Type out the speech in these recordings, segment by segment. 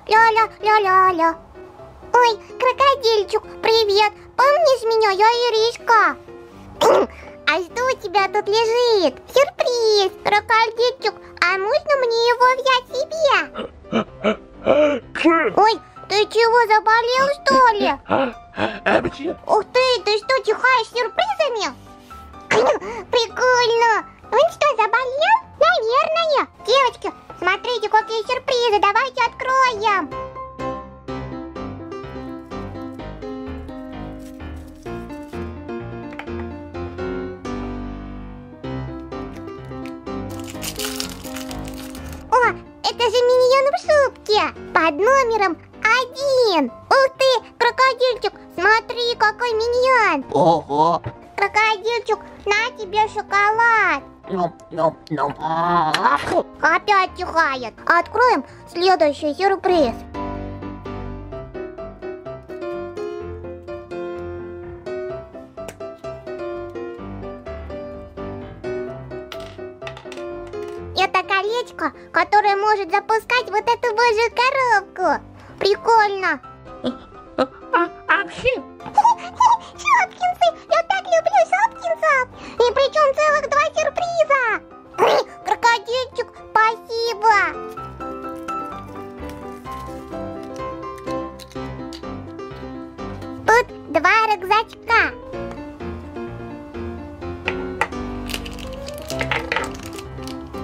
Ля-ля-ля-ля-ля. Ой, крокодильчик, привет. Помнишь меня? Я Иришка. А что у тебя тут лежит? Сюрприз, крокодильчик. А можно мне его взять себе? Ой, ты чего, заболел, что ли? Ух ты что, чихаешь сюрпризами? Прикольно. Он что, заболел? Наверное. Девочки, смотрите, какие сюрпризы. Давайте откроем. О, это же миньон в шубке под номером 1. Ух ты, крокодильчик, смотри, какой миньон. Ого! Крокодильчик, на тебе шоколад. Опять чихает. Откроем следующий сюрприз. Это колечко, которое может запускать вот эту божью коробку. Прикольно. Шопкинсы! Я так люблю шопкинсов! И причем целых 2 сюрприза! Крокодильчик, спасибо! Тут 2 рюкзачка.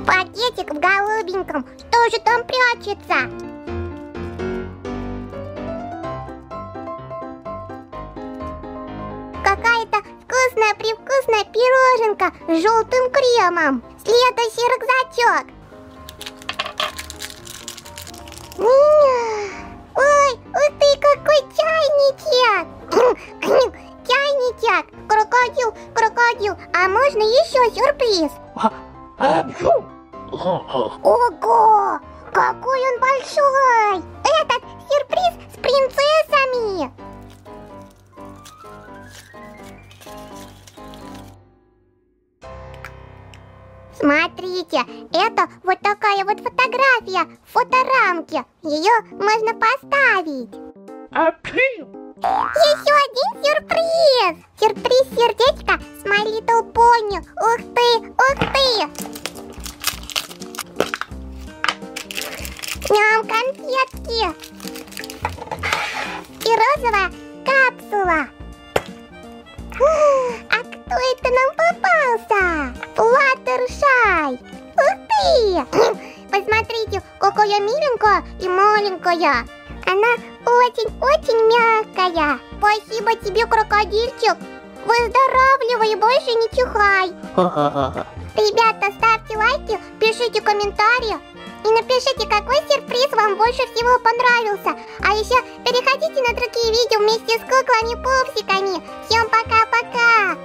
Пакетик в голубеньком. Что же там прячется? Какая-то вкусная-привкусная пироженка с желтым кремом. Следующий рюкзачок. Ой, ух ты, какой чайничек. Чайничек. Крокодил, а можно еще сюрприз? Ого, какой он большой. Этот сюрприз с принцессами. Смотрите, это вот такая вот фотография в фоторамке. Ее можно поставить. Еще один сюрприз. Сюрприз сердечко с My Little Pony. Ух ты. Ням, конфетки. И розовая капсула. А кто это нам попался? Флаттершай. Ух ты! Посмотрите, какая миленькая и маленькая. Она очень-очень мягкая. Спасибо тебе, крокодильчик. Выздоравливай и больше не чихай. Ребята, ставьте лайки, пишите комментарии. И напишите, какой сюрприз вам больше всего понравился. А еще переходите на другие видео вместе с куклами-пупсиками. Всем пока-пока!